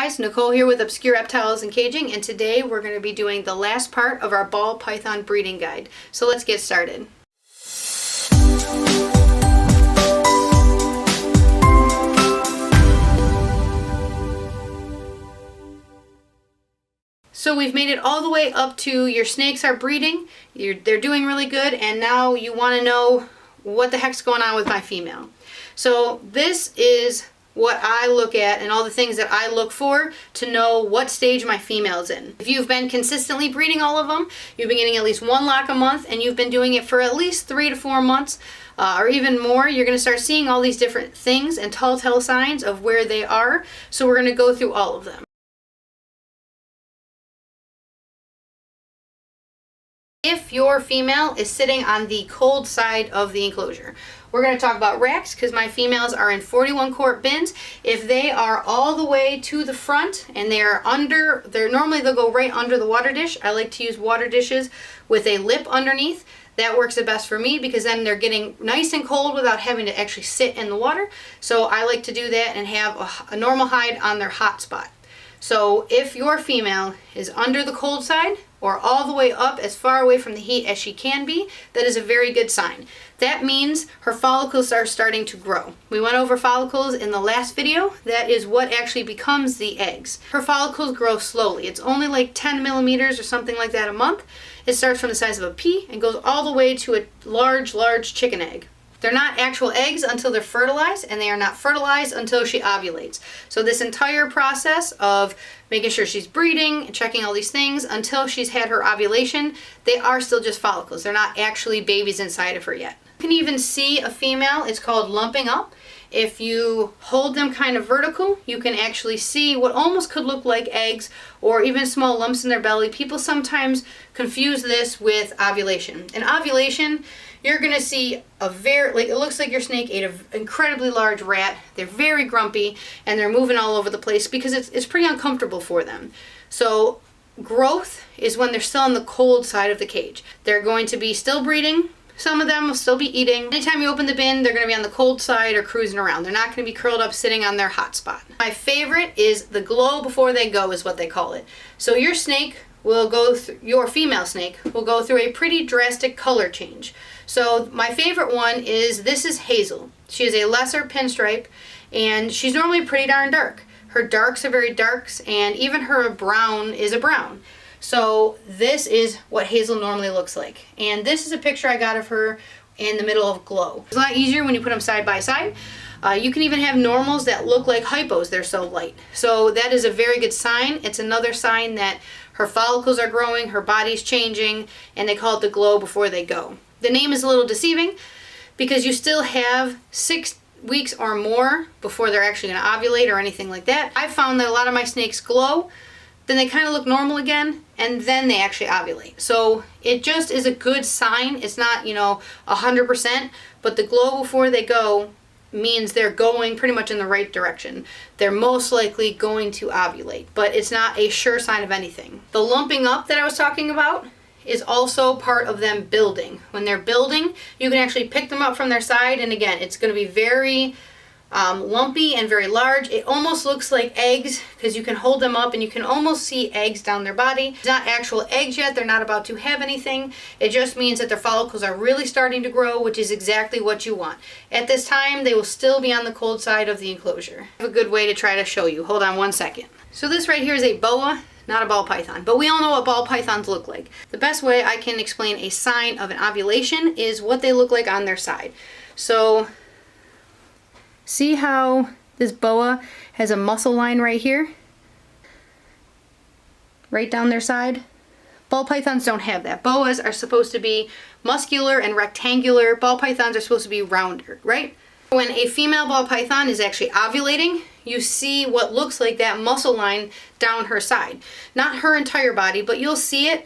guys, Nicole here with Obscure Reptiles and Caging, and today we're going to be doing the last part of our ball python breeding guide. So let's get started. So we've made it all the way up to your snakes are breeding, they're doing really good, and now you want to know what the heck's going on with my female. So this is what I look at and all the things that I look for to know what stage my female's in. If you've been consistently breeding all of them, you've been getting at least one lock a month, and you've been doing it for at least 3 to 4 months, or even more, you're going to start seeing all these different things and telltale signs of where they are. So we're going to go through all of them. If your female is sitting on the cold side of the enclosure, we're going to talk about racks because my females are in 41 quart bins. If they are all the way to the front and they'll go right under the water dish. I like to use water dishes with a lip underneath. That works the best for me because then they're getting nice and cold without having to actually sit in the water. So I like to do that and have a normal hide on their hot spot. So if your female is under the cold side or all the way up as far away from the heat as she can be, that is a very good sign. That means her follicles are starting to grow. We went over follicles in the last video. That is what actually becomes the eggs. Her follicles grow slowly. It's only like 10 millimeters or something like that a month. It starts from the size of a pea and goes all the way to a large chicken egg. They're not actual eggs until they're fertilized, and they are not fertilized until she ovulates. So this entire process of making sure she's breeding and checking all these things until she's had her ovulation, they are still just follicles. They're not actually babies inside of her yet. You can even see a female. It's called lumping up. If you hold them kind of vertical, you can actually see what almost could look like eggs or even small lumps in their belly. People sometimes confuse this with ovulation. In ovulation, you're going to see it looks like your snake ate an incredibly large rat. They're very grumpy and they're moving all over the place because it's pretty uncomfortable for them. So growth is when they're still on the cold side of the cage. They're going to be still breeding. Some of them will still be eating. Anytime you open the bin, they're going to be on the cold side or cruising around. They're not going to be curled up sitting on their hot spot. My favorite is the glow before they go is what they call it. So your snake will go through, your female snake will go through a pretty drastic color change. So my favorite one is, this is Hazel. She is a lesser pinstripe and she's normally pretty darn dark. Her darks are very darks and even her brown is a brown. So this is what Hazel normally looks like. And this is a picture I got of her in the middle of glow. It's a lot easier when you put them side by side. You can even have normals that look like hypos. They're so light. So that is a very good sign. It's another sign that her follicles are growing, her body's changing, and they call it the glow before they go. The name is a little deceiving because you still have 6 weeks or more before they're actually going to ovulate or anything like that. I found that a lot of my snakes glow, then they kind of look normal again, and then they actually ovulate. So it just is a good sign. It's not, 100%, but the glow before they go means they're going pretty much in the right direction. They're most likely going to ovulate, but it's not a sure sign of anything. The lumping up that I was talking about is also part of them building. When they're building, you can actually pick them up from their side, and again, it's going to be very lumpy and very large. It almost looks like eggs because you can hold them up and you can almost see eggs down their body. It's not actual eggs yet. They're not about to have anything. It just means that their follicles are really starting to grow, which is exactly what you want. At this time, they will still be on the cold side of the enclosure. I have a good way to try to show you. Hold on one second. So this right here is a boa, not a ball python, but we all know what ball pythons look like. The best way I can explain a sign of an ovulation is what they look like on their side. So see how this boa has a muscle line right here? Right down their side? Ball pythons don't have that. Boas are supposed to be muscular and rectangular. Ball pythons are supposed to be rounder, right? When a female ball python is actually ovulating, you see what looks like that muscle line down her side. Not her entire body, but you'll see it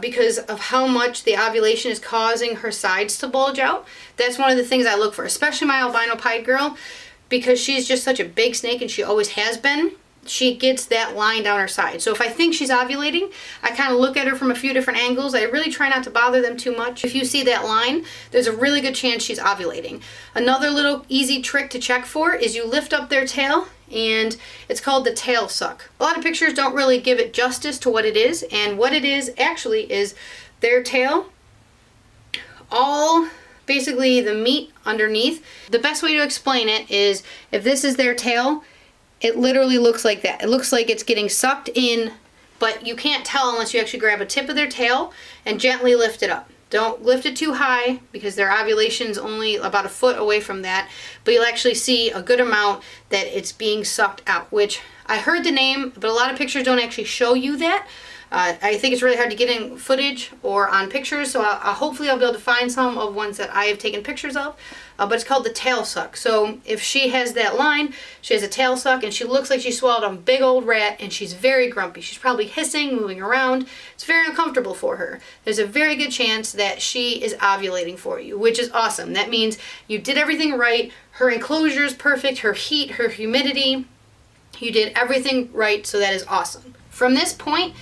because of how much the ovulation is causing her sides to bulge out. That's one of the things I look for, especially my albino pied girl, because she's just such a big snake and she always has been. she gets that line down her side. So if I think she's ovulating, I kind of look at her from a few different angles. I really try not to bother them too much. If you see that line, there's a really good chance she's ovulating. Another little easy trick to check for is you lift up their tail, and it's called the tail suck. A lot of pictures don't really give it justice to what it is, and what it is actually is their tail, all basically the meat underneath. The best way to explain it is if this is their tail, it literally looks like that. It looks like it's getting sucked in, but you can't tell unless you actually grab a tip of their tail and gently lift it up. Don't lift it too high because their ovulation's only about a foot away from that, but you'll actually see a good amount that it's being sucked out, which I heard the name, but a lot of pictures don't actually show you that. I think it's really hard to get in footage or on pictures, so hopefully I'll be able to find some of ones that I have taken pictures of, but it's called the tail suck. So if she has that line, she has a tail suck, and she looks like she swallowed a big old rat, and she's very grumpy. She's probably hissing, moving around. It's very uncomfortable for her. There's a very good chance that she is ovulating for you, which is awesome. That means you did everything right. Her enclosure is perfect, her heat, her humidity. You did everything right, so that is awesome. From this point,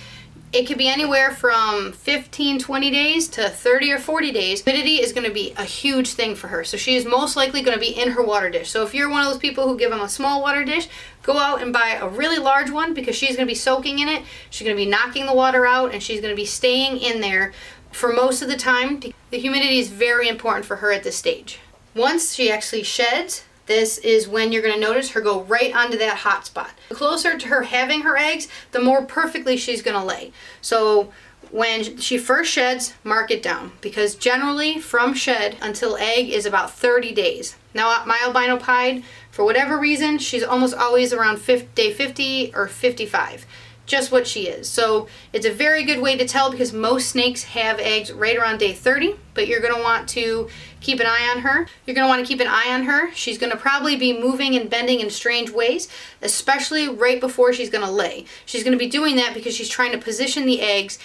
it could be anywhere from 15, 20 days to 30 or 40 days. Humidity is going to be a huge thing for her. So she is most likely going to be in her water dish. So if you're one of those people who give them a small water dish, go out and buy a really large one because she's going to be soaking in it. She's going to be knocking the water out, and she's going to be staying in there for most of the time. The humidity is very important for her at this stage. Once she actually sheds, this is when you're going to notice her go right onto that hot spot. The closer to her having her eggs, the more perfectly she's going to lay. So when she first sheds, mark it down, because generally from shed until egg is about 30 days. Now my albino pied, for whatever reason, she's almost always around day 50 or 55. Just what she is. So it's a very good way to tell because most snakes have eggs right around day 30, but you're going to want to keep an eye on her. You're going to want to keep an eye on her. She's going to probably be moving and bending in strange ways, especially right before she's going to lay. She's going to be doing that because she's trying to position the eggs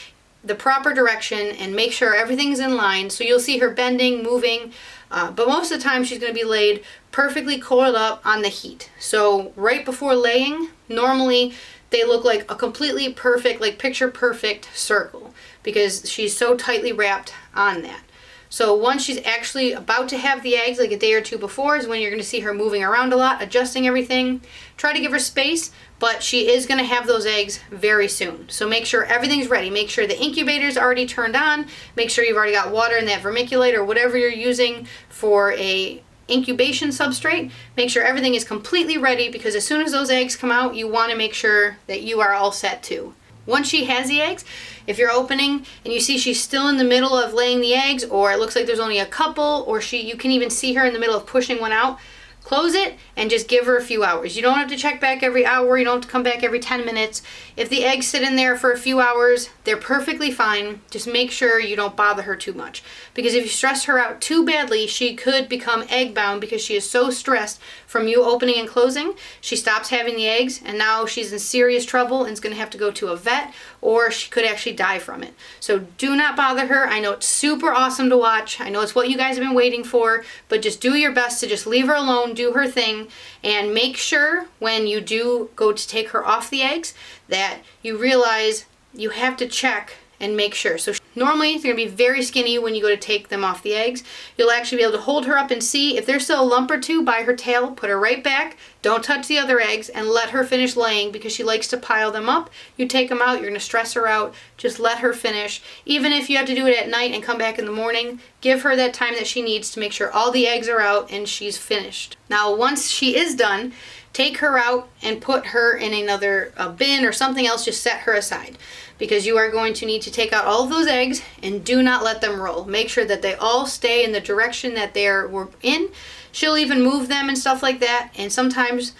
the proper direction and make sure everything's in line. So you'll see her bending, moving, but most of the time she's going to be laid perfectly coiled up on the heat. So right before laying, normally they look like a completely perfect, like picture perfect circle because she's so tightly wrapped on that. So once she's actually about to have the eggs, like a day or two before, is when you're going to see her moving around a lot, adjusting everything. Try to give her space, but she is going to have those eggs very soon. So make sure everything's ready. Make sure the incubator's already turned on. Make sure you've already got water in that vermiculite or whatever you're using for a incubation substrate. Make sure everything is completely ready because as soon as those eggs come out, you want to make sure that you are all set too. Once she has the eggs, if you're opening and you see she's still in the middle of laying the eggs, or it looks like there's only a couple, or you can even see her in the middle of pushing one out, close it and just give her a few hours. You don't have to check back every hour. You don't have to come back every 10 minutes. If the eggs sit in there for a few hours, they're perfectly fine. Just make sure you don't bother her too much. Because if you stress her out too badly, she could become egg bound because she is so stressed from you opening and closing. She stops having the eggs and now she's in serious trouble and is going to have to go to a vet, or she could actually die from it. So do not bother her. I know it's super awesome to watch. I know it's what you guys have been waiting for, but just do your best to just leave her alone, do her thing, and make sure when you do go to take her off the eggs that you realize you have to check and make sure. So normally they're going to be very skinny when you go to take them off the eggs. You'll actually be able to hold her up and see if there's still a lump or two by her tail, put her right back, don't touch the other eggs, and let her finish laying because she likes to pile them up. You take them out, you're going to stress her out, just let her finish. Even if you have to do it at night and come back in the morning, give her that time that she needs to make sure all the eggs are out and she's finished. Now once she is done, take her out and put her in another bin or something else. Just set her aside because you are going to need to take out all of those eggs and do not let them roll. Make sure that they all stay in the direction that they're in. She'll even move them and stuff like that. And sometimes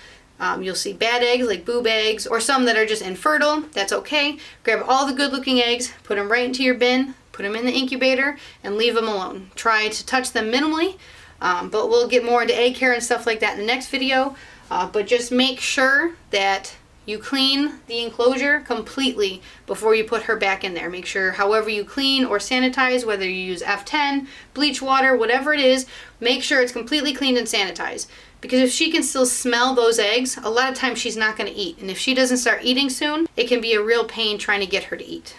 you'll see bad eggs like boob eggs or some that are just infertile. That's okay. Grab all the good looking eggs, put them right into your bin, put them in the incubator, and leave them alone. Try to touch them minimally, but we'll get more into egg care and stuff like that in the next video. But just make sure that you clean the enclosure completely before you put her back in there. Make sure however you clean or sanitize, whether you use F10, bleach water, whatever it is, make sure it's completely cleaned and sanitized. Because if she can still smell those eggs, a lot of times she's not going to eat. And if she doesn't start eating soon, it can be a real pain trying to get her to eat.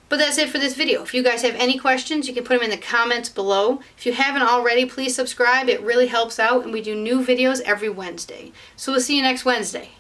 But that's it for this video. If you guys have any questions, you can put them in the comments below. If you haven't already, please subscribe. It really helps out, and we do new videos every Wednesday. So we'll see you next Wednesday.